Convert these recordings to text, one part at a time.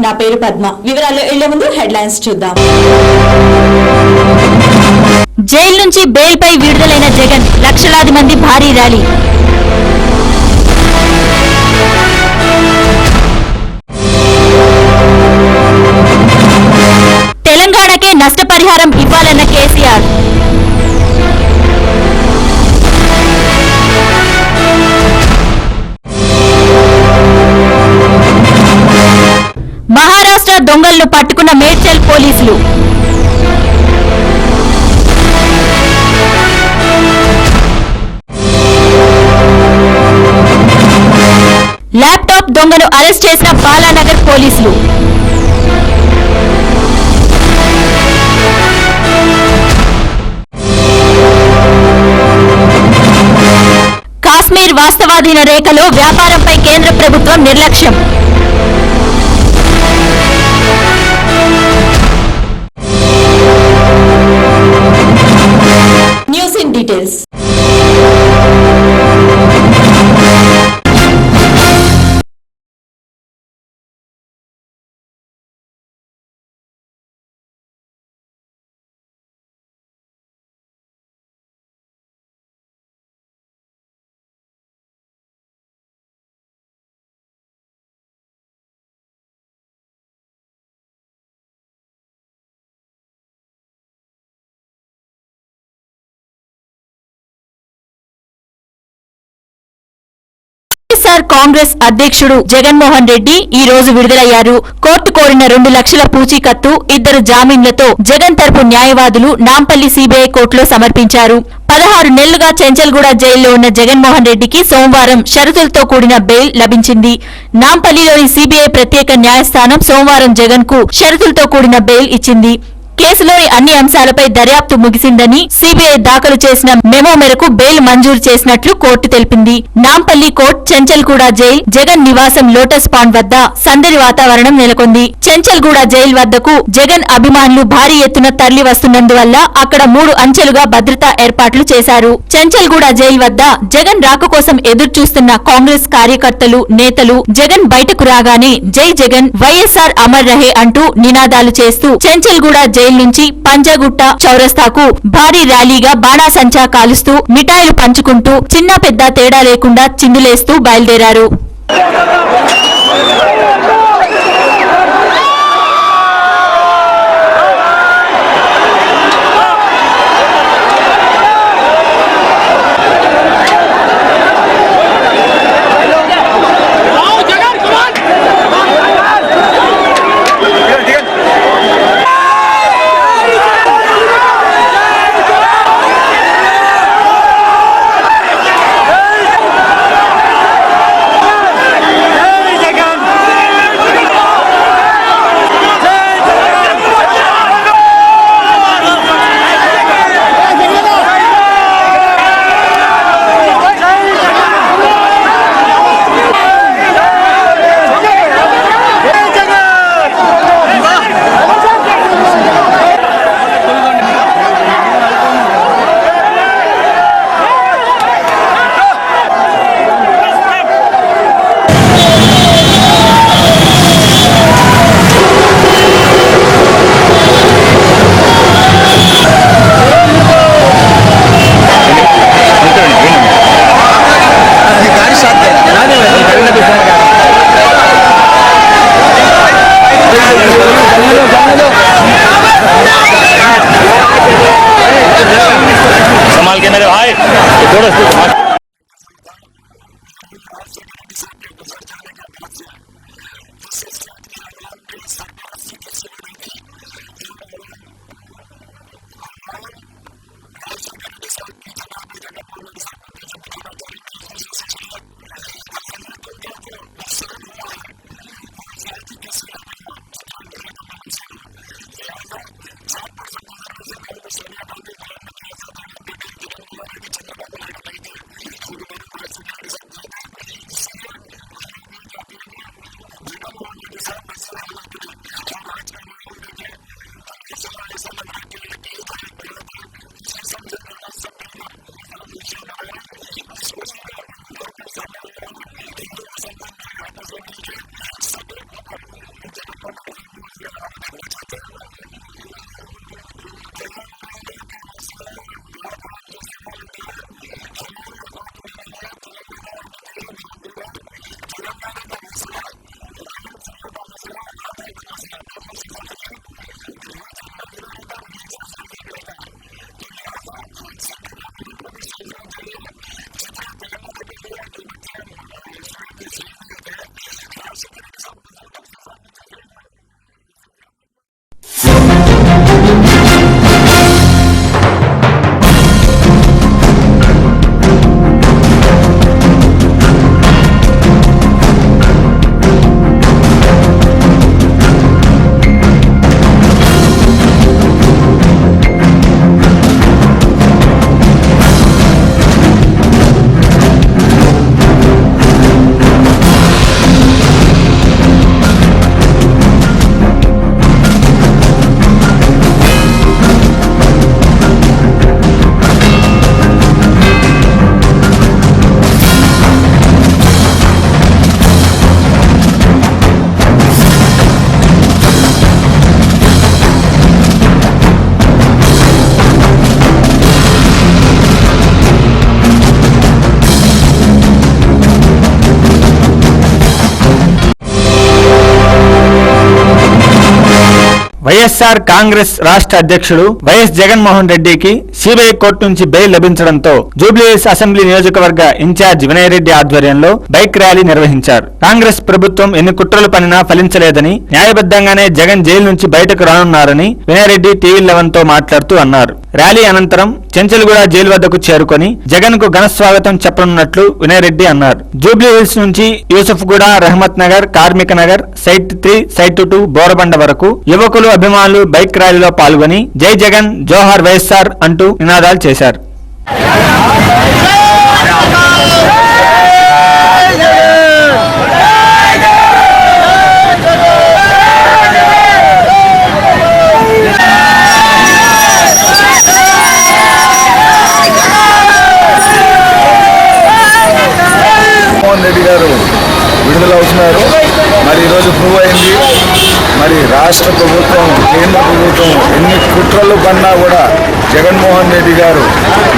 నా పేరు పద్మ. వివరాల్లో వెళ్లే ముందు హెడ్లైన్స్ చూద్దాం. జైలు నుంచి బెయిల్ పై విడుదలైన జగన్, లక్షలాది మంది భారీ ర్యాలీ. తెలంగాణకే నష్టపరిహారం ఇవ్వాలన్న కేసీఆర్. మహారాష్ట్ర దొంగలను పట్టుకున్న మేడ్చల్ పోలీసులు. ల్యాప్టాప్ దొంగను అరెస్ట్ చేసిన బాలానగర్ పోలీసులు. కాశ్మీర్ వాస్తవాధీన రేఖలో వ్యాపారంపై కేంద్ర ప్రభుత్వం నిర్లక్ష్యం. News in details. కాంగ్రెస్ అధ్యక్షుడు జగన్మోహన్ రెడ్డి ఈ రోజు విడుదలయ్యారు. కోర్టు కోరిన 2 లక్షల పూచీకత్తు, 2 జామీన్లతో జగన్ తరపు న్యాయవాదులు నాంపల్లి సిబిఐ కోర్టులో సమర్పించారు. 16 నెలలుగా చెంచల్గూడ జైల్లో ఉన్న జగన్మోహన్ రెడ్డికి సోమవారం షరతులతో కూడిన బెయిల్ లభించింది. నాంపల్లిలోని సిబిఐ ప్రత్యేక న్యాయస్థానం సోమవారం జగన్ కు షరతులతో కూడిన బెయిల్ ఇచ్చింది. కేసులోని అన్ని అంశాలపై దర్యాప్తు ముగిసిందని సిబిఐ దాఖలు చేసిన మెమో మేరకు బెయిల్ మంజూరు చేసినట్లు కోర్టు తెలిపింది. నాంపల్లి కోర్టు చెంచల్గూడ జైల్, జగన్ నివాసం లోటస్ పాండ్ వద్ద సందడి వాతావరణం నెలకొంది. చెంచల్గూడ జైల్ వద్దకు జగన్ అభిమానులు భారీ ఎత్తున తరలి వస్తున్నందువల్ల అక్కడ 3 అంచెలుగా భద్రతా ఏర్పాట్లు చేశారు. చెంచల్గూడ జైల్ వద్ద జగన్ రాక కోసం ఎదురుచూస్తున్న కాంగ్రెస్ కార్యకర్తలు, నేతలు జగన్ బయటకు రాగానే జై జగన్, వైఎస్ఆర్ అమర్ రహే అంటూ నినాదాలు చేస్తూ చెంచల్గూడ జైలు నుంచి పంజాగుట్ట చౌరస్తాకు భారీ ర్యాలీగా బాణాసంచా కాలుస్తూ మిఠాయిలు పంచుకుంటూ చిన్న పెద్ద తేడా లేకుండా చిందులేస్తూ బయలుదేరారు. వైఎస్ఆర్ కాంగ్రెస్ రాష్ట్ర అధ్యక్షుడు వైఎస్ జగన్మోహన్ రెడ్డికి సిబిఐ కోర్టు నుంచి బెయిల్ లభించడంతో జూబ్లీహిల్స్ అసెంబ్లీ నియోజకవర్గ ఇన్ఛార్జ్ వినయ్ రెడ్డి ఆధ్వర్యంలో బైక్ ర్యాలీ నిర్వహించారు. కాంగ్రెస్ ప్రభుత్వం ఎన్ని కుట్రలు పనినా ఫలించలేదని, న్యాయబద్ధంగానే జగన్ జైలు నుంచి బయటకు రానున్నారని వినయ్ రెడ్డి టీవీ 11 తో మాట్లాడుతూ అన్నారు. ర్యాలీ అనంతరం చెంచల్గూడ జైలు వద్దకు చేరుకొని జగన్ కు ఘన స్వాగతం చెప్పనున్నట్లు వినయ్ రెడ్డి అన్నారు. జూబ్లీహిల్స్ నుంచి యూసఫ్గూడ, రహమత్ నగర్, కార్మిక నగర్, సైట్ 3, సైట్ 2, బోరబండ వరకు యువకులు, అభిమానులు బైక్ ర్యాలీలో పాల్గొని జై జగన్, జోహార్ వైఎస్ఆర్ అంటూ నినాదాలు చేశారు. రెడ్డి గారు విడుదల అవుతున్నారు. మరి ఈరోజు ప్రూవ్ అయింది. మరి రాష్ట్ర ప్రభుత్వం, కేంద్ర ప్రభుత్వం ఎన్ని కుట్రలు పన్నా కూడా జగన్మోహన్ రెడ్డి గారు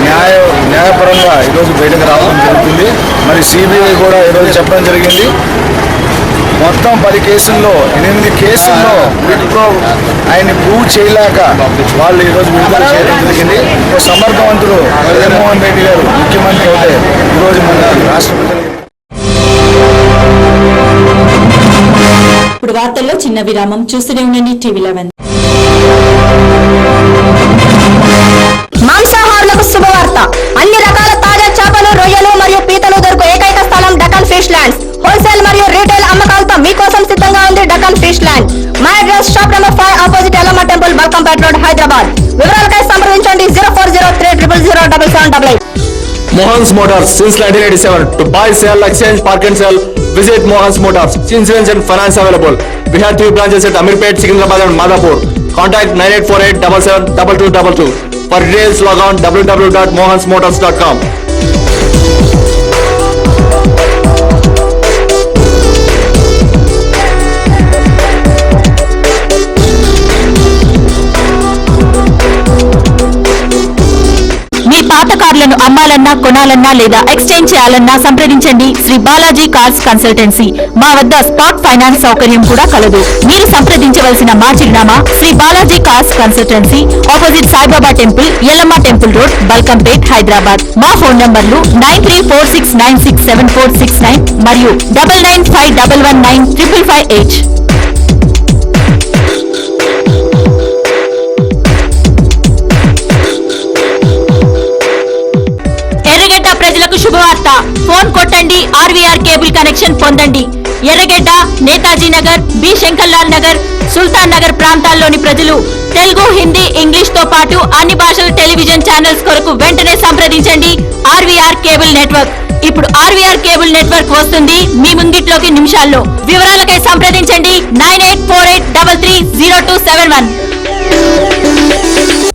న్యాయపరంగా ఈరోజు బయటకు రావడం జరుగుతుంది. మరి సిబిఐ కూడా ఈరోజు చెప్పడం జరిగింది. మొత్తం 10 కేసుల్లో 8 కేసుల్లో వీటితో ఆయన ప్రూవ్ చేయలేక వాళ్ళు ఈరోజు విడుదల చేయడం జరిగింది. సమర్థవంతులు జగన్మోహన్ రెడ్డి గారు ముఖ్యమంత్రి అవుతే ఈరోజు మన రాష్ట్ర ప్రజలు. ఇప్పుడు వార్తల్లో చిన్న విరామం. చూస్తూనే ఉండండి టీవీ 11. మాంసాహారులకు శుభవార్త. అన్ని రకాల తాజా చేపలు, రొయ్యలు మరియు పీతలు దొరుకు ఏకైక స్థలం డకన్ ఫిష్ ల్యాండ్స్. హోల్సేల్ మరియు రీటైల్ అమ్మకాలతో మీకోసం సిద్ధంగా ఉంది డకన్ ఫిష్ ల్యాండ్. మా address shop number 5 opposite Yellamma temple, Balkampet road, Hyderabad. వివరాలకై సంప్రదించండి 0403000088. Mohan's Motors since 1987 to buy, sell, exchange, park and sell. Visit Mohan's Motors. Insurance and finance available. We have 3 branches at Amirpet, Secunderabad and Madhapur. Contact 9848772222. For details log on www.mohansmotors.com. మీ పాత కార్లను అమ్మాలన్నా, కొనాలన్నా లేదా exchange చేయాలన్నా సంప్రదించండి Shri Balaji cars consultancy. మా వద్ద spot finance సౌకర్యం కూడా కలదు. మీరు సంప్రదించవలసిన మా చిరునామా Shri Balaji cars consultancy, opposite Saibaba temple, Yellamma temple road, Balkampet, Hyderabad. మా ఫోన్ నంబర్లు 9346967469 మరియు 9951195558. ఎర్రగడ్డ ప్రజలకు శుభవార్త. ఫోన్ కొట్టండి, ఆర్వీఆర్ కేబుల్ కనెక్షన్ పొందండి. ఎర్రగడ్డ, నేతాజీ నగర్, బి శంకర్లాల్ నగర్, సుల్తాన్ నగర్ ప్రాంతాల్లోని ప్రజలు తెలుగు, హిందీ, ఇంగ్లీష్ తో పాటు అన్ని భాషల టెలివిజన్ ఛానల్స్ కొరకు వెంటనే సంప్రదించండి ఆర్వీఆర్ కేబుల్ నెట్వర్క్. ఇప్పుడు ఆర్వీఆర్ కేబుల్ నెట్వర్క్ వస్తుంది మీ ముంగిట్లోకి నిమిషాల్లో. వివరాలకై సంప్రదించండి 9848330271.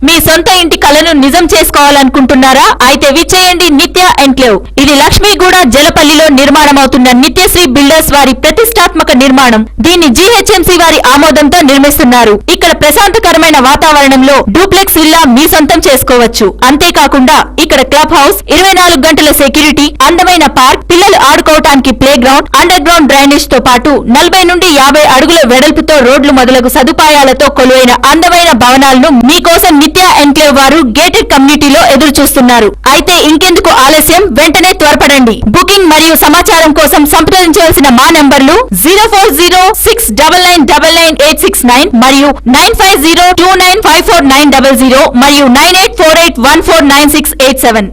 మీ సొంత ఇంటి కలను నిజం చేసుకోవాలనుకుంటున్నారా? అయితే విచ్చేయండి నిత్య ఎన్క్లేవ్. ఇది లక్ష్మీగూడ, జలపల్లిలో నిర్మాణమవుతున్న నిత్యశ్రీ బిల్డర్స్ వారి ప్రతిష్టాత్మక నిర్మాణం. దీన్ని జీహెచ్ఎంసీ వారి ఆమోదంతో నిర్మిస్తున్నారు. ఇక్కడ ప్రశాంతకరమైన వాతావరణంలో డూప్లెక్స్ విల్లా మీ సొంతం చేసుకోవచ్చు. అంతేకాకుండా ఇక్కడ క్లబ్ హౌస్, 24 గంటల సెక్యూరిటీ, అందమైన పార్క్, పిల్లలు ఆడుకోవటానికి playground, underground drainage తో పాటు 40 నుండి 50 అడుగుల వెడల్పుతో రోడ్లు మొదలగు సదుపాయాలతో కొలువైన అందమైన భవనాలను మీకోసం నిత్య ఎన్క్లేవ్ వారు గేటెడ్ కమ్యూనిటీలో ఎదురు చూస్తున్నారు. అయితే ఇంకెందుకు ఆలస్యం, వెంటనే త్వరపడండి. బుకింగ్ మరియు సమాచారం కోసం సంప్రదించవలసిన మా నంబర్లు 0406999869 మరియు 9502954900 మరియు 9848149687.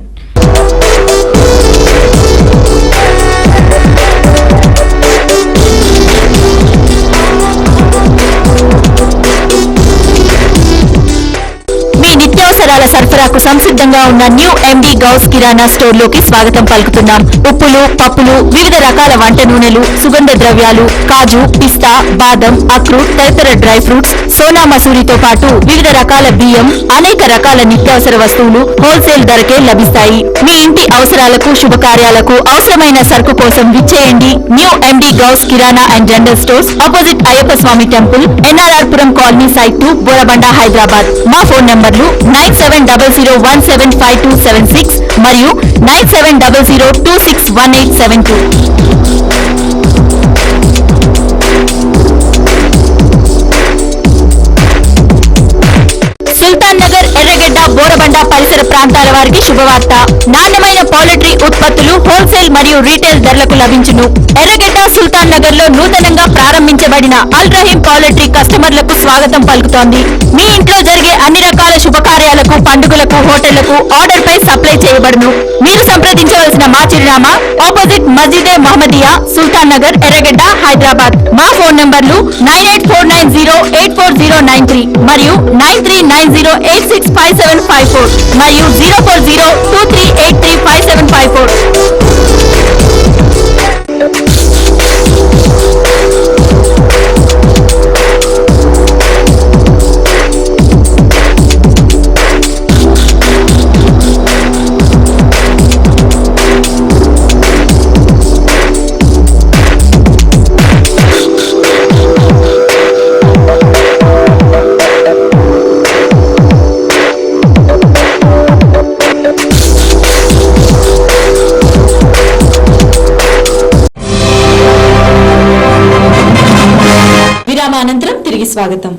మీ నిత్యావసరాల సరఫరాకు సంసిద్ధంగా ఉన్న న్యూ ఎండి గౌస్ కిరాణా స్టోర్ లోకి స్వాగతం పలుకుతున్నాం. ఉప్పులు, పప్పులు, వివిధ రకాల వంట నూనెలు, సుగంధ ద్రవ్యాలు, కాజు, పిస్తా, బాదం, అక్రూట్, తదితర డ్రై ఫ్రూట్స్, సోనా మసూరితో పాటు వివిధ రకాల బియ్యం, అనేక రకాల నిత్యావసర వస్తువులు హోల్సేల్ ధరకే లభిస్తాయి. మీ ఇంటి అవసరాలకు, శుభకార్యాలకు అవసరమైన సరుకు కోసం విచ్చేయండి new MD Ghouse kirana and general stores, opposite Ayyappa Swamy temple, NRR Puram colony, site 2, Borabanda, Hyderabad. మా ఫోన్ నంబర్లు 9700175276 మరియు 9700261872. ప్రాంతాల వారికి శుభవార్త. నాణ్యమైన పౌల్ట్రీ ఉత్పత్తులు హోల్సేల్ మరియు రీటైల్ ధరలకు లభించును. ఎర్రగడ్డ సుల్తాన్ నగర్ లో నూతనంగా ప్రారంభించబడిన అల్ రహీం పౌల్ట్రీ కస్టమర్లకు స్వాగతం పలుకుతోంది. మీ ఇంట్లో జరిగే అన్ని రకాల శుభకార్యాలకు, పండుగలకు, హోటళ్లకు ఆర్డర్ పై సప్లై చేయబడును. మీరు సంప్రదించవలసిన మా చిరునామా ఆపోజిట్ మస్జిదే మహమ్మదియా, సుల్తాన్ నగర్, ఎర్రగడ్డ, హైదరాబాద్. మా ఫోన్ నంబర్లు 9849084093 మరియు 9390865754 మరియు 04023835754. విరామానంతరం తిరిగి స్వాగతం.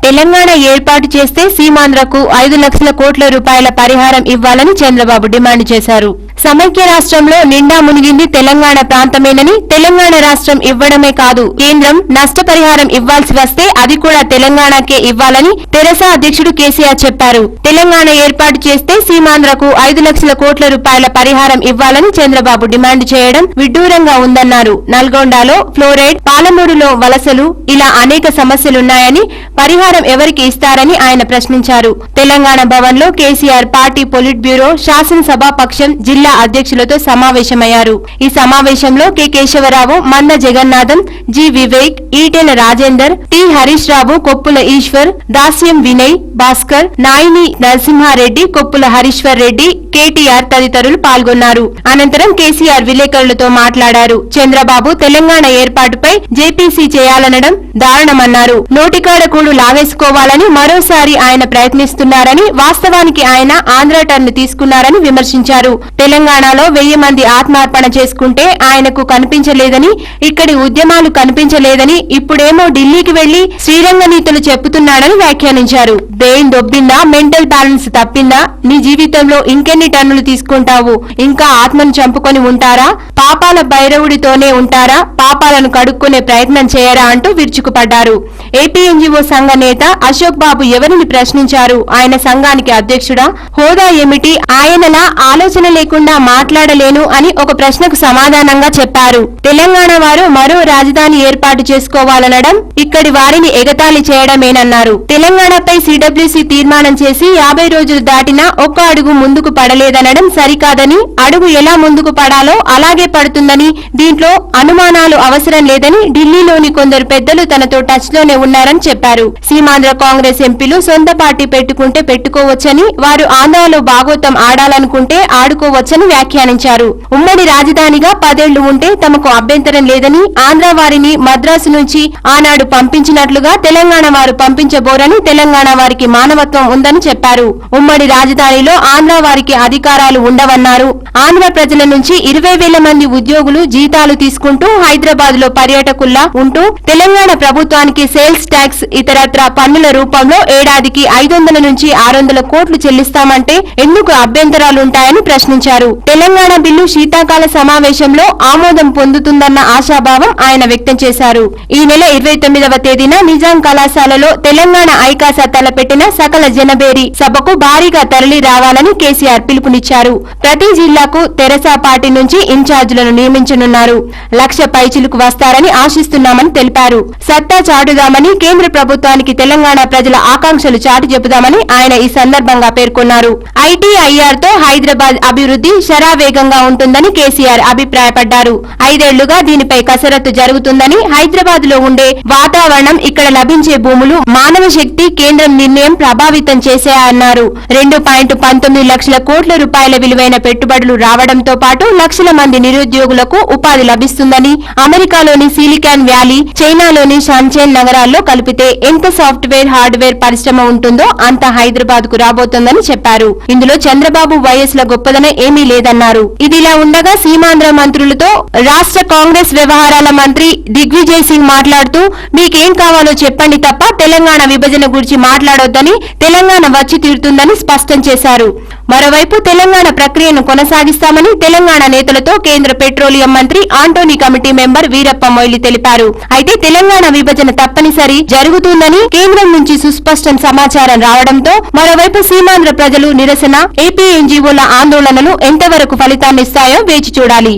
తెలంగాణ ఏర్పాటు చేస్తే సీమాంధ్రకు 5 లక్షల కోట్ల రూపాయల పరిహారం ఇవ్వాలని చంద్రబాబు డిమాండ్ చేశారు. సమైక్య రాష్ట్రంలో నిండా మునిగింది తెలంగాణ ప్రాంతమేనని, తెలంగాణ రాష్ట్రం ఇవ్వడమే కాదు కేంద్రం నష్టపరిహారం ఇవ్వాల్సి వస్తే అది కూడా తెలంగాణకే ఇవ్వాలని తెరాస అధ్యక్షుడు కేసీఆర్ చెప్పారు. తెలంగాణ ఏర్పాటు చేస్తే సీమాంధ్రకు 5 లక్షల కోట్ల రూపాయల పరిహారం ఇవ్వాలని చంద్రబాబు డిమాండ్ చేయడం విడ్డూరంగా ఉందన్నారు. నల్గొండలో ఫ్లోరైడ్, పాలమూరులో వలసలు, ఇలా అనేక సమస్యలున్నాయని పరిహారం ఎవరికి ఇస్తారని ఆయన ప్రశ్నించారు. తెలంగాణ భవన్ లో కేసీఆర్ పార్టీ పొలిట్ బ్యూరో, శాసనసభాపక్షం, జిల్లా అధ్యక్షులతో సమావేశమయ్యారు. ఈ సమావేశంలో కె కేశవరావు, మంద జగన్నాథం, జి వివేక్, ఈటెల రాజేందర్, టి హరీష్ రావు, కొప్పుల ఈశ్వర్, దాస్యం వినయ్, భాస్కర్, నాయిని నరసింహారెడ్డి, కొప్పుల హరీశ్వర్ రెడ్డి, కేటీఆర్ తదితరులు పాల్గొన్నారు. అనంతరం కేసీఆర్ విలేకరులతో మాట్లాడారు. చంద్రబాబు తెలంగాణ ఏర్పాటుపై జేపీసీ చేయాలనడం దారుణమన్నారు. నోటికాడ కూడు లాగేసుకోవాలని మరోసారి ఆయన ప్రయత్నిస్తున్నారని, వాస్తవానికి ఆయన ఆంధ్ర టర్న్ తీసుకున్నారని విమర్శించారు. తెలంగాణలో 1000 మంది ఆత్మార్పణ చేసుకుంటే ఆయనకు కనిపించలేదని, ఇక్కడి ఉద్యమాలు కనిపించలేదని, ఇప్పుడేమో ఢిల్లీకి వెళ్లి శ్రీరంగ నీతులు చెప్పుతున్నాడని వ్యాఖ్యానించారు. బ్రెయిన్ దొబ్బిందా, మెంటల్ బ్యాలెన్స్ తప్పిందా, నీ జీవితంలో ఇంకెన్ని టన్నులు తీసుకుంటావు, ఇంకా ఆత్మను చంపుకొని ఉంటారా, పాపాల భైరవుడితోనే ఉంటారా, పాపాలను కడుక్కునే ప్రయత్నం చేయరా అంటూ విరుచుకుపడ్డారు. ఏపీ ఎన్జీఓ సంఘ నేత అశోక్ బాబు ఎవరిని ప్రశ్నించారు? ఆయన సంఘానికి అధ్యక్షుడా? హోదా ఏమిటి? ఆయనలా ఆలోచన లేకుండా మాట్లాడలేను అని ఒక ప్రశ్నకు సమాధానంగా చెప్పారు. తెలంగాణ వారు మరో రాజధాని ఏర్పాటు చేసుకోవాలనడం ఇక్కడి వారిని ఎగతాళి చేయడమేనన్నారు. తెలంగాణపై సిడబ్ల్యూసీ తీర్మానం చేసి 50 రోజులు దాటినా ఒక్క అడుగు ముందుకు పడలేదనడం సరికాదని, అడుగు ఎలా ముందుకు పడాలో అలాగే పడుతుందని, దీంట్లో అనుమానాలు అవసరం లేదని ఢిల్లీలోని కొందరు పెద్దలు తనతో టచ్ లోనే ఉన్నారని చెప్పారు. సీమాంధ్ర కాంగ్రెస్ ఎంపీలు సొంత పార్టీ పెట్టుకుంటే పెట్టుకోవచ్చని, వారు ఆంధ్రాలో భాగోతం ఆడాలనుకుంటే ఆడుకోవచ్చని వ్యాఖ్యానించారు. ఉమ్మడి రాజధానిగా 10 ఏళ్లు ఉంటే తమకు అభ్యంతరం లేదని, ఆంధ్ర వారిని మద్రాసు నుంచి ఆనాడు పంపించినట్లుగా తెలంగాణ వారు పంపించబోరని, తెలంగాణ వారికి మానవత్వం ఉందని చెప్పారు. ఉమ్మడి రాజధానిలో ఆంధ్ర వారికి అధికారాలు ఉండవన్నారు. ఆంధ్ర ప్రజల నుంచి 20,000 మంది ఉద్యోగులు జీతాలు తీసుకుంటూ హైదరాబాద్ లో పర్యాటకుల్లా ఉంటూ తెలంగాణ ప్రభుత్వానికి సేల్స్ ట్యాక్స్, ఇతరత్ర పన్నుల రూపంలో ఏడాదికి 500 నుంచి 600 కోట్లు చెల్లిస్తామంటే ఎందుకు అభ్యంతరాలుంటాయని ప్రశ్నించారు. తెలంగాణ బిల్లు శీతాకాల సమావేశంలో ఆమోదం పొందుతుందన్న ఆశాభావం ఆయన వ్యక్తం చేశారు. ఈ నెల 29వ తేదీన నిజాం కళాశాలలో తెలంగాణ ఐకాస తలపెట్టిన సకల జనబేరి సభకు భారీగా తరలి రావాలని కేసీఆర్ పిలుపునిచ్చారు. ప్రతి జిల్లాకు తెరాస పార్టీ నుంచి ఇన్ఛార్జీలను నియమించనున్నారు. 1,00,000 పైచిలకు వస్తారని ఆశిస్తున్నామని తెలిపారు. సత్తా చాటుదామని, కేంద్ర ప్రభుత్వానికి తెలంగాణ ప్రజల ఆకాంక్షలు చాటి చెబుదామని ఆయన ఈ సందర్భంగా పేర్కొన్నారు. ఐటీఐఆర్ తో హైదరాబాద్ అభివృద్ధి శరావేగంగా ఉంటుందని కేసీఆర్ అభిప్రాయపడ్డారు. 5 ఏళ్లుగా దీనిపై కసరత్తు జరుగుతుందని, హైదరాబాద్ లో ఉండే వాతావరణం, ఇక్కడ లభించే భూములు, మానవ శక్తి కేంద్రం నిర్ణయం ప్రభావితం చేశాయన్నారు. 2.19 లక్షల కోట్ల కోట్ల రూపాయల విలువైన పెట్టుబడులు రావడంతో పాటు లక్షల మంది నిరుద్యోగులకు ఉపాధి లభిస్తుందని, అమెరికాలోని సిలికాన్ వ్యాలీ, చైనాలోని షాన్జెన్ నగరాల్లో కలిపితే ఎంత సాఫ్ట్వేర్ హార్డ్వేర్ పరిశ్రమ ఉంటుందో అంత హైదరాబాద్ కు రాబోతోందని చెప్పారు. ఇందులో చంద్రబాబు వైఎస్ల గొప్పదనం ఏమీ లేదన్నారు. ఇదిలా ఉండగా సీమాంధ్ర మంత్రులతో రాష్ట్ర కాంగ్రెస్ వ్యవహారాల మంత్రి దిగ్విజయ్ సింగ్ మాట్లాడుతూ మీకేం కావాలో చెప్పండి తప్ప తెలంగాణ విభజన గురించి మాట్లాడొద్దని, తెలంగాణ వచ్చి తీరుతుందని స్పష్టం చేశారు. మరోవైపు తెలంగాణ ప్రక్రియను కొనసాగిస్తామని తెలంగాణ నేతలతో కేంద్ర పెట్రోలియం మంత్రి ఆంటోనీ కమిటీ మెంబర్ వీరప్ప మొయిలీ తెలిపారు. అయితే తెలంగాణ విభజన తప్పనిసరి జరుగుతుందని కేంద్రం నుంచి సుస్పష్టం సమాచారం రావడంతో మరోవైపు సీమాంధ్ర ప్రజలు నిరసన, ఏపీ ఎన్జీఓల ఆందోళనలు ఎంతవరకు ఫలితాన్నిస్తాయో వేచి చూడాలి.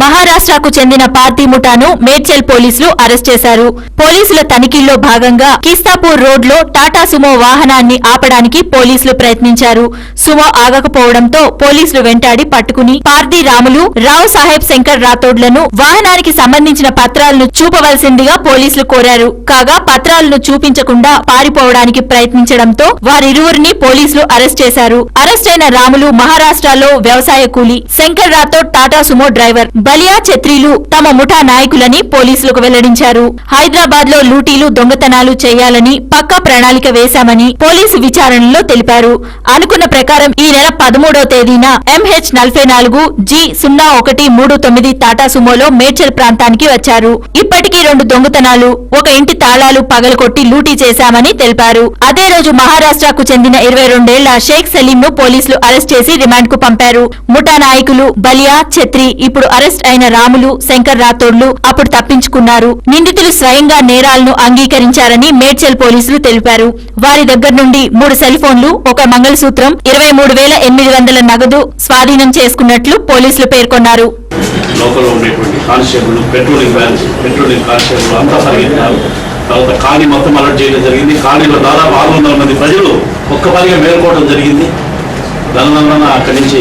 మహారాష్ట్రకు చెందిన పార్టీ ముఠాను మేడ్చల్ పోలీసులు అరెస్ట్ చేశారు. పోలీసుల తనిఖీల్లో భాగంగా కిస్తాపూర్ రోడ్ లో టాటా సుమో వాహనాన్ని ఆపడానికి పోలీసులు ప్రయత్నించారు. సుమో ఆగకపోవడంతో పోలీసులు వెంటాడి పట్టుకుని పార్టీ రాములు, రావు సాహెబ్ శంకర్ రాథోడ్లను వాహనానికి సంబంధించిన పత్రాలను చూపవలసిందిగా పోలీసులు కోరారు. కాగా పత్రాలను చూపించకుండా పారిపోవడానికి ప్రయత్నించడంతో వారిరువురిని పోలీసులు అరెస్ట్ చేశారు. అరెస్ట్ అయిన రాములు మహారాష్ట్రలో వ్యవసాయ కూలీ, శంకర్ రాథోడ్ టాటా సుమో డ్రైవర్. బలియా ఛత్రీలు తమ ముఠా నాయకులని పోలీసులకు వెల్లడించారు. హైదరాబాద్ లో లూటీలు, దొంగతనాలు చేయాలని పక్కా ప్రణాళిక వేశామని పోలీసు విచారణలో తెలిపారు. అనుకున్న ప్రకారం ఈ నెల 13వ తేదీన MH44 G0139 టాటా సుమోలో మేడ్చల్ ప్రాంతానికి వచ్చారు. ఇప్పటికీ 2 దొంగతనాలు, ఒక ఇంటి తాళాలు పగలకొట్టి లూటీ చేశామని తెలిపారు. అదే రోజు మహారాష్ట్రకు చెందిన 22 ఏళ్ల షేక్ సలీం ను పోలీసులు అరెస్ట్ చేసి రిమాండ్ కు పంపారు. ముఠా నాయకులు బలియా, ఛత్రి ఇప్పుడు అరెస్ట్ అయిన రాములు, శంకర్ రాథోడ్లు అప్పుడు తప్పించుకున్నారు. నిందితులు స్వయంగా నేరాలను అంగీకరించారని మేడ్చల్ పోలీసులు తెలిపారు. వారి దగ్గర నుండి 3 సెల్ ఫోన్లు, ఒక మంగళసూత్రం, 23,800 నగదు స్వాధీనం చేసుకున్నట్లు పోలీసులు పేర్కొన్నారు. లోకల్లో ఉండేటువంటి కానిస్టేబుల్, పెట్రోలింగ్ కానిస్టేబుల్ అంతా పరిగెత్తారు. తర్వాత ఖాళీ మొత్తం అలర్ట్ చేయడం జరిగింది. ఖాళీలో దాదాపు 600 మంది ప్రజలు ఒక్క పనిగా మేల్కోవడం జరిగింది. దానివల్ల అక్కడి నుంచి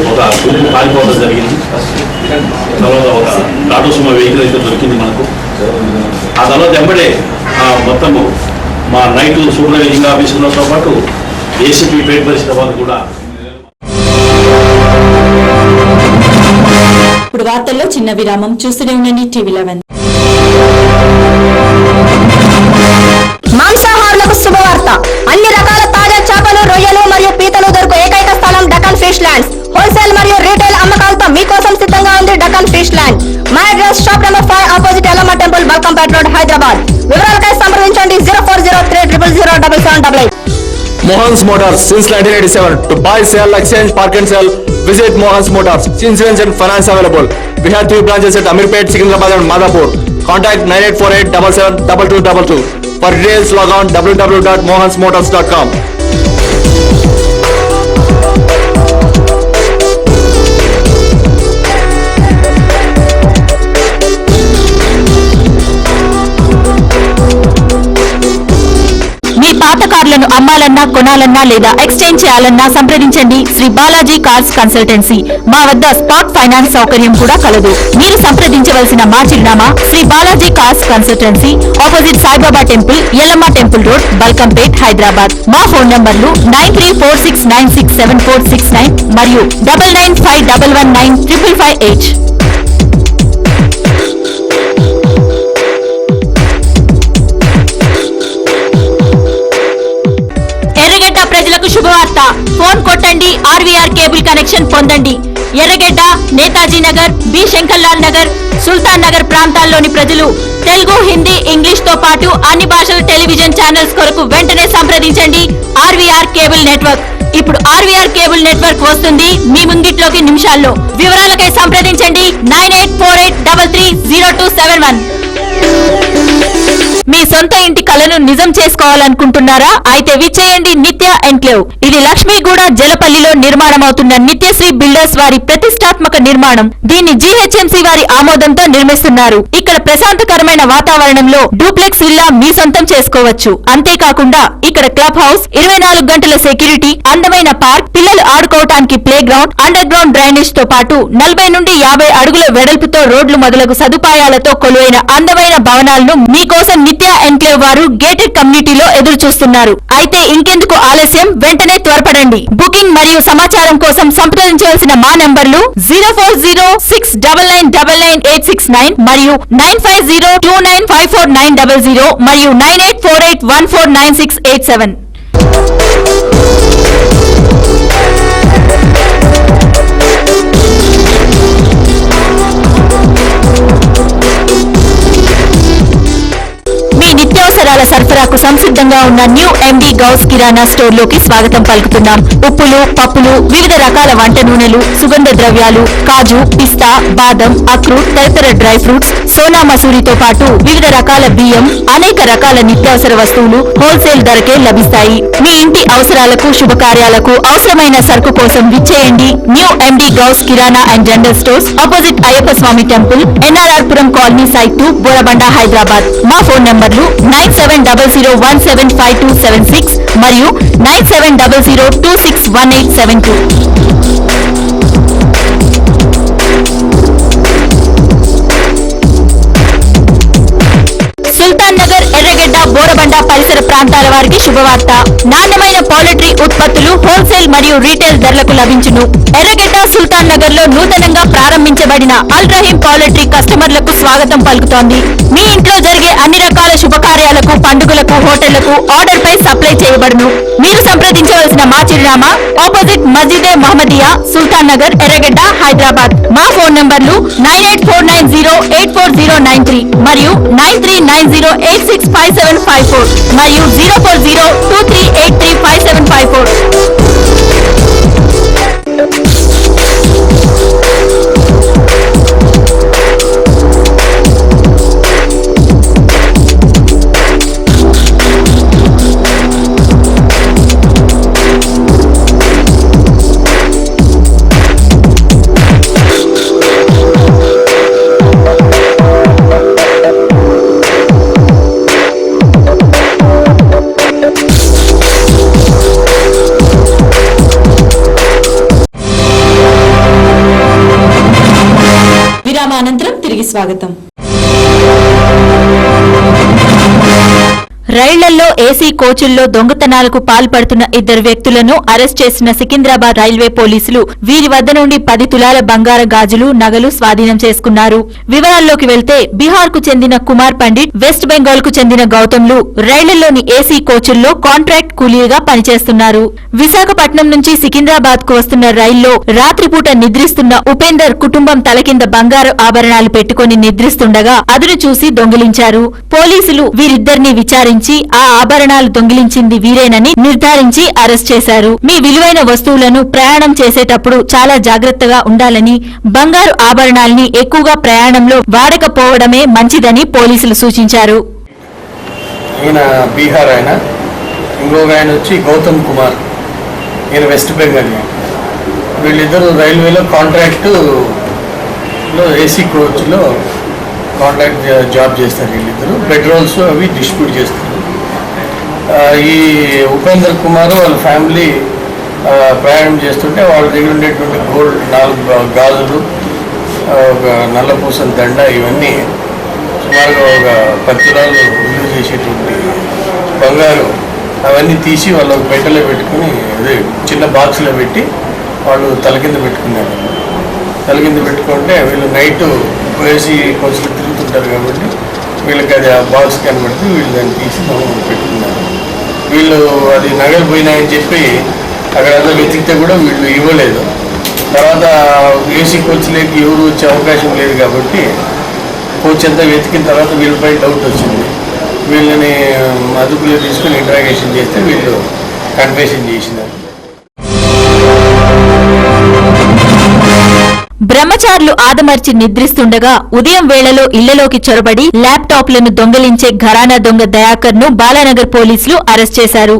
ఒక గుంపు పారిపోవడం జరిగింది. తర్వాత ఒక టాటా సుమో వెహికల్ అయితే దొరికింది మనకు. ఆ తర్వాత వెంబడే మొత్తము మా నైట్ సూపర్వైజింగ్ ఆఫీసులతో పాటు ఏసీపీ పేట పరిస్థితి వాళ్ళు కూడా. ఇప్పుడు వార్తల్లో చిన్న విరామం. చూస్తూనే ఉండండి TV11. మాంసాహారులకు శుభవార్త. అన్ని రకాల తాజా చేపలు, రొయ్యలు మరియు పీతలు దొరుకు ఏకైక స్థలం డకన్ ఫిష్ ల్యాండ్స్. హోల్సేల్ మరియు రీటైల్ అమ్మకాలతో మీకోసం సిద్ధంగా ఉంది డకన్ ఫిష్ ల్యాండ్. మా address shop number 5 opposite Yellamma temple, Balkampet road, Hyderabad. వివరాలకై సంప్రదించండి 0403000788. Mohan's Motors since 1987. To buy, sell, exchange, park and sell, visit Mohan's Motors. Insurance and finance available. We have 3 branches at Amirpet, Secunderabad and Madhapur. Contact 9848772222. For details, log on www.mohansmotors.com. పాత కార్లను అమ్మాలన్నా, కొనాలన్నా లేదా exchange చేయాలన్నా సంప్రదించండి Shri Balaji cars consultancy. మా వద్ద spot finance సౌకర్యం కూడా కలదు. మీరు సంప్రదించవలసిన మా చిరునామా Shri Balaji cars consultancy, opposite Saibaba temple, Yellamma temple road, Balkampet, Hyderabad. మా ఫోన్ నంబర్లు 9346967469 మరియు 9951195558. ప్రజలకు శుభవార్త. ఫోన్ కొట్టండి, ఆర్వీఆర్ కేబుల్ కనెక్షన్ పొందండి. ఎర్రగడ్డ, నేతాజీ నగర్, బి శంకర్లాల్ నగర్, సుల్తాన్ నగర్ ప్రాంతాల్లోని ప్రజలు తెలుగు, హిందీ, ఇంగ్లీష్ తో పాటు అన్ని భాషల టెలివిజన్ ఛానల్స్ కొరకు వెంటనే సంప్రదించండి ఆర్వీఆర్ కేబుల్ నెట్వర్క్. ఇప్పుడు ఆర్వీఆర్ కేబుల్ నెట్వర్క్ వస్తుంది మీ ముంగిట్లోకి నిమిషాల్లో. వివరాలకై సంప్రదించండి 9848330271. మీ సొంత ఇంటి కలను నిజం చేసుకోవాలనుకుంటున్నారా? అయితే విచ్చేయండి నిత్య ఎన్క్లేవ్. ఇది లక్ష్మీగూడ, జలపల్లిలో నిర్మాణమవుతున్న నిత్యశ్రీ బిల్డర్స్ వారి ప్రతిష్టాత్మక నిర్మాణం. దీన్ని జీహెచ్ఎంసీ వారి ఆమోదంతో నిర్మిస్తున్నారు. ఇక్కడ ప్రశాంతకరమైన వాతావరణంలో డూప్లెక్స్ విల్లా మీ సొంతం చేసుకోవచ్చు. అంతేకాకుండా ఇక్కడ క్లబ్ హౌస్, 24 గంటల సెక్యూరిటీ, అందమైన పార్క్, పిల్లలు ఆడుకోవటానికి playground, underground drainage తో పాటు 40 నుండి 50 అడుగుల వెడల్పుతో రోడ్లు మొదలగు సదుపాయాలతో కొలువైన అందమైన భవనాలను మీకోసం నిత్య విద్యా ఎన్క్లేవ్ వారు గేటెడ్ కమ్యూనిటీలో ఎదురు చూస్తున్నారు. అయితే ఇంకెందుకు ఆలస్యం, వెంటనే త్వరపడండి. బుకింగ్ మరియు సమాచారం కోసం సంప్రదించవలసిన మా నంబర్లు 04069999869 మరియు 9502954900 మరియు 9848149687. మీ నిత్యావసరాల సరఫరాకు సంసిద్ధంగా ఉన్న న్యూ ఎండి గౌస్ కిరాణా స్టోర్ లోకి స్వాగతం పలుకుతున్నాం. ఉప్పులు, పప్పులు, వివిధ రకాల వంట నూనెలు, సుగంధ ద్రవ్యాలు, కాజు, పిస్తా, బాదం, అక్రూట్, తదితర డ్రై ఫ్రూట్స్, సోనా మసూరితో పాటు వివిధ రకాల బియ్యం, అనేక రకాల నిత్యావసర వస్తువులు హోల్సేల్ ధరకే లభిస్తాయి. మీ ఇంటి అవసరాలకు, శుభకార్యాలకు అవసరమైన సరుకు కోసం విచ్చేయండి. New MD Ghouse kirana and general stores, opposite Ayyappa Swamy temple, NRR Puram colony, site 2, Borabanda, Hyderabad. మా ఫోన్ నంబర్లు 9700175276 మరియు 9700261872. సుల్తాన్ నగర్, ఎర్రగడ్డ, బోరబండ పరిసర ప్రాంతాల వారికి శుభవార్త. నాణ్యమైన పౌల్ట్రీ ఉత్పత్తులు హోల్సేల్ మరియు రీటైల్ ధరలకు లభించును. ఎర్రగడ్డ, సుల్తాన్ నగర్ లో నూతనంగా ప్రారంభించబడిన అల్ రహీం పౌల్ట్రీ కస్టమర్లకు స్వాగతం పలుకుతోంది. మీ ఇంట్లో జరిగే అన్ని రకాల శుభకార్యాలకు, పండుగలకు, హోటళ్లకు ఆర్డర్ పై సప్లై చేయబడును. మీరు సంప్రదించవలసిన మా చిరునామా ఆపోజిట్ మస్జిదే మహమ్మదియా, సుల్తాన్ నగర్, ఎర్రగడ్డ, హైదరాబాద్. మా ఫోన్ నంబర్లు 9849084093 మరియు 9390865754 మరియు 04023835754. అనంతరం తిరిగి స్వాగతం. రైళ్లలో ఏసీ కోచుల్లో దొంగతనాలకు పాల్పడుతున్న ఇద్దరు వ్యక్తులను అరెస్ట్ చేసిన సికింద్రాబాద్ రైల్వే పోలీసులు వీరి వద్ద నుండి 10 తులాల బంగార గాజులు, నగలు స్వాధీనం చేసుకున్నారు. వివరాల్లోకి వెళ్తే బీహార్ కు చెందిన కుమార్ పండిట్, వెస్ట్ బెంగాల్ కు చెందిన గౌతమ్లు రైళ్లలోని ఏసీ కోచుల్లో కాంట్రాక్ట్ కూలీగా పనిచేస్తున్నారు. విశాఖపట్నం నుంచి సికింద్రాబాద్ కు వస్తున్న రైల్లో రాత్రిపూట నిద్రిస్తున్న ఉపేందర్ కుటుంబం తల కింద బంగారు ఆభరణాలు పెట్టుకుని నిద్రిస్తుండగా అదును చూసి దొంగిలించారు. పోలీసులు వీరిద్దరిని విచారించి ఆ ఆభరణాలు దొంగిలించింది వీరేనని నిర్ధారించి అరెస్ట్ చేశారు. మీ విలువైన వస్తువులను ప్రయాణం చేసేటప్పుడు చాలా జాగ్రత్తగా ఉండాలని, బంగారు ఆభరణాల్ని ఎక్కువగా ప్రయాణంలో వాడకపోవడమే మంచిదని పోలీసులు సూచించారు. ఈయన బీహార్ ఆయన, ఇంకొక ఆయన వచ్చి గౌతమ్ కుమార్, ఈయన వెస్ట్ బెంగాల్. వీళ్ళిద్దరూ రైల్వేలో కాంట్రాక్ట్లో ఏసీ కోచ్లో కాంట్రాక్ట్ జాబ్ చేస్తారు. వీళ్ళిద్దరు పెట్రోల్స్ అవి డిస్ట్రిబ్యూట్ చేస్తారు. ఈ ఉపేందర్ కుమార్ వాళ్ళ ఫ్యామిలీ ప్రయాణం చేస్తుంటే వాళ్ళ దగ్గర ఉండేటువంటి గోల్డ్, 4 గాజులు, ఒక నల్లపూసల దండ, ఇవన్నీ సుమారుగా ఒక 10 తులాలు విలువ చేసేటువంటి బంగారు అవన్నీ తీసి వాళ్ళు ఒక పెట్టెలో పెట్టుకుని, అదే చిన్న బాక్స్లో పెట్టి వాళ్ళు తల కింద పెట్టుకున్నారు. తల కింద పెట్టుకుంటే వీళ్ళు నైట్ వేసి కొంచెం తిరుగుతుంటారు కాబట్టి వీళ్ళకి అది ఆ బాక్స్ కనబడితే వీళ్ళు దాన్ని తీసి పెట్టుకున్నారు. వీళ్ళు అది నగలు పోయినాయని చెప్పి అక్కడంతా వెతికితే కూడా వీళ్ళు ఇవ్వలేదు. తర్వాత ఏసీ కోచ్లోకి ఎవరు వచ్చే అవకాశం లేదు కాబట్టి కోచ్ అంతా వెతికిన తర్వాత వీళ్ళపై డౌట్ వచ్చింది. వీళ్ళని అదుపులో తీసుకుని ఇంటరాగేషన్ చేస్తే వీళ్ళు కన్ఫెషన్ చేసినారు. బ్రహ్మచారులు ఆదమర్చి నిద్రిస్తుండగా ఉదయం వేళలో ఇళ్లలోకి చొరబడి ల్యాప్టాప్లను దొంగిలించే ఘరానా దొంగ దయాకర్ ను బాలానగర్ పోలీసులు అరెస్ట్ చేశారు.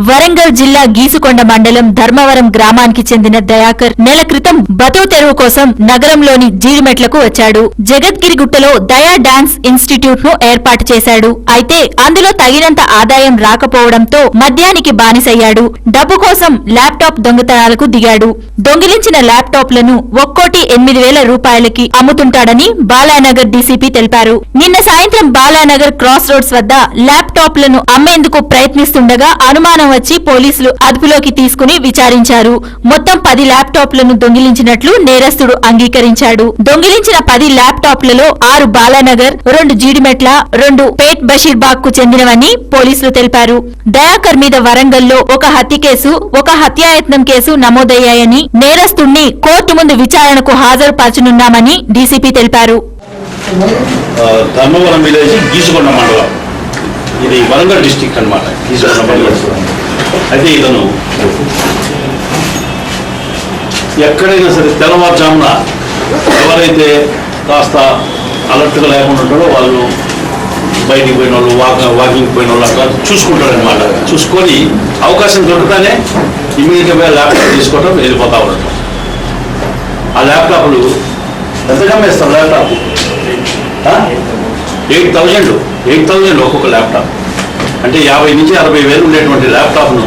వరంగల్ జిల్లా గీసుకొండ మండలం ధర్మవరం గ్రామానికి చెందిన దయాకర్ నెల క్రితం బతుకు తెరువు కోసం నగరంలోని జీడిమెట్లకు వచ్చాడు. జగద్గిరిగుట్టలో దయా డాన్స్ ఇన్స్టిట్యూట్ ను ఏర్పాటు చేశాడు. అయితే అందులో తగినంత ఆదాయం రాకపోవడంతో మద్యానికి బానిసయ్యాడు. డబ్బు కోసం ల్యాప్టాప్ దొంగతనాలకు దిగాడు. దొంగిలించిన ల్యాప్టాప్లను ఒక్కోటి 9,000 రూపాయలకి అమ్ముతుంటాడని బాలానగర్ డీసీపీ తెలిపారు. నిన్న సాయంత్రం బాలానగర్ క్రాస్ రోడ్స్ వద్ద ల్యాప్టాప్లను అమ్మేందుకు ప్రయత్నిస్తుండగా అనుమానం వచ్చి పోలీసులు అదుపులోకి తీసుకుని విచారించారు. మొత్తం 10 ల్యాప్టాప్లను దొంగిలించినట్లు నేరస్తుడు అంగీకరించాడు. దొంగిలించిన 10 ల్యాప్టాప్లలో 6 బాలానగర్, 2 జీడిమెట్ల, 2 పేట్ బషీర్బాగ్ కు చెందినవని పోలీసులు తెలిపారు. దయాకర్ మీద వరంగల్లో ఒక హత్య కేసు, ఒక హత్యాయత్నం కేసు నమోదయ్యాయని, నేరస్తుణ్ణి కోర్టు ముందు విచారణకు హాజరుపరచనున్నామని డీసీపీ తెలిపారు. ధర్మవరం విలేజ్ గీసుకొండ మండలం, ఇది వరంగల్ డిస్టిక్ అన్నమాట. గీసుకొండ మండలం. అయితే ఇతను ఎక్కడైనా సరే తెల్లవారుజామున ఎవరైతే కాస్త అలర్ట్గా లేకుండా ఉంటారో వాళ్ళు బయటికి పోయిన వాళ్ళు, వాకింగ్ పోయిన వాళ్ళు అట్లా చూసుకుంటారు అనమాట. చూసుకొని అవకాశం దొరుకుతానే ఇమీడియట్గా ల్యాప్టాప్ తీసుకోవడం, వెళ్ళిపోతా ఉండటం. ఆ ల్యాప్టాప్లు ఎంతగా వేస్తారు? ల్యాప్టాప్ 8,000 ఒక్కొక్క ల్యాప్టాప్. అంటే 50 నుంచి 60 వేలు ఉండేటువంటి ల్యాప్టాప్ను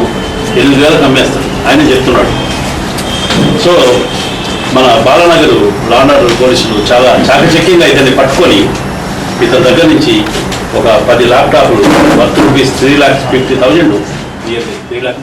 8,000 అమ్మేస్తాడు ఆయన చెప్తున్నాడు. సో మన బాలానగర్ లాండర్ పోలీసులు చాలా చాకచక్యంగా ఇతన్ని పట్టుకొని ఇతని దగ్గర నుంచి ఒక 10 ల్యాప్టాప్లు వర్త్ రూపీస్ 3,50,000 3,50,000.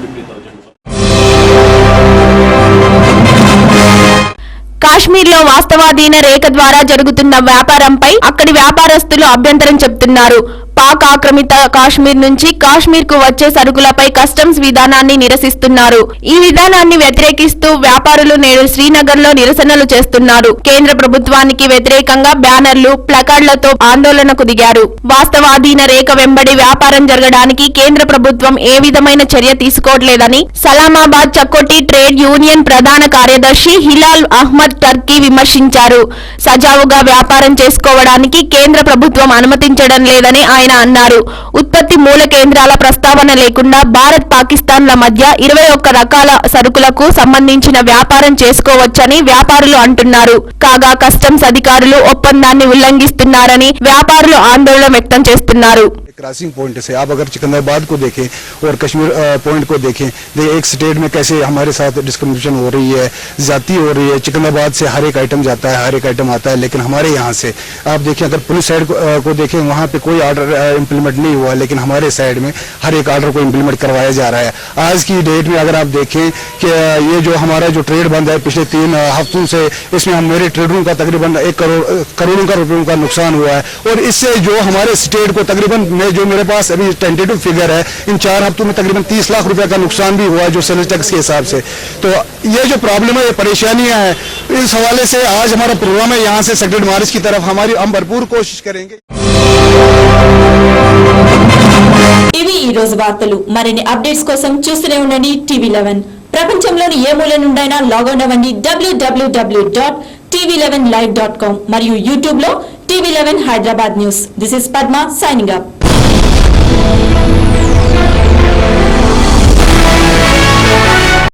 కాశ్మీర్లో వాస్తవాధీన రేఖ ద్వారా జరుగుతున్న వ్యాపారంపై అక్కడి వ్యాపారస్తులు అభ్యంతరం చెబుతున్నారు. పాక్ ఆక్రమిత కాశ్మీర్ నుంచి కాశ్మీర్ కు వచ్చే సరుకులపై కస్టమ్స్ విధానాన్ని నిరసిస్తున్నారు. ఈ విధానాన్ని వ్యతిరేకిస్తూ వ్యాపారులు నేడు శ్రీనగర్ లో నిరసనలు చేస్తున్నారు. కేంద్ర ప్రభుత్వానికి వ్యతిరేకంగా బ్యానర్లు, ప్లకార్డులతో ఆందోళనకు దిగారు. వాస్తవాధీన రేఖ వెంబడి వ్యాపారం జరగడానికి కేంద్ర ప్రభుత్వం ఏ విధమైన చర్య తీసుకోవట్లేదని సలామాబాద్ చక్కోటి ట్రేడ్ యూనియన్ ప్రధాన కార్యదర్శి హిలాల్ అహ్మద్ టర్కీ విమర్శించారు. సజావుగా వ్యాపారం చేసుకోవడానికి కేంద్ర ప్రభుత్వం అనుమతించడం లేదని ఆయన అన్నారు. ఉత్పత్తి మూల కేంద్రాల ప్రస్తావన లేకుండా భారత్, పాకిస్తాన్ల మధ్య 21 రకాల సరుకులకు సంబంధించిన వ్యాపారం చేసుకోవచ్చని వ్యాపారులు అంటున్నారు. కాగా కస్టమ్స్ అధికారులు ఒప్పందాన్ని ఉల్లంఘిస్తున్నారని వ్యాపారులు ఆందోళన వ్యక్తం చేస్తున్నారు. क्रॉसिंग पॉइंट से आप अगर सिकंदराबाद को देखें और कश्मीर पॉइंट को देखें, एक स्टेट में कैसे हमारे साथ डिस्क्रिमिनेशन हो रही है, जाती हो रही है. सिकंदराबाद से हर एक आइटम जाता है, हर एक आइटम आता है, लेकिन हमारे यहाँ से आप देखें, अगर पुलिस साइड को देखें, वहाँ पे कोई ऑर्डर इम्प्लीमेंट नहीं हुआ, लेकिन हमारे साइड में हर एक ऑर्डर को इम्प्लीमेंट करवाया जा रहा है. आज की डेट में अगर आप देखें कि ये जो हमारा जो ट्रेड बंद है पिछले 3 हफ्तों से, इसमें हम मेरे ट्रेडरों का तकरीबन 1 करोड़ों का रुपयों का नुकसान हुआ है. और इससे जो हमारे स्टेट को तकरीबन जो मेरे पास अभी टेंटेटिव फिगर है, इन 4 हफ्तों में तकरीबन 30 लाख रुपए का नुकसान भी हुआ है जो सेल्स टैक्स के हिसाब से. तो ये जो प्रॉब्लम है, ये परेशानियां हैं, इस हवाले से आज हमारा प्रोग्राम है यहाँ से सेक्रेटरी मार्च की तरफ हम भरपूर कोशिश करेंगे. ఇవి ఈ రోజు వార్తలు. మరిన్ని అప్డేట్స్ కోసం చూస్తూనే ఉండండి TV11. ప్రపంచంలోని ఏ మూల నుండైనా లాగౌట్ అవ్వండి www.tv11live.com మరియు యూట్యూబ్ లో TV11 Hyderabad news. This is Padma signing up.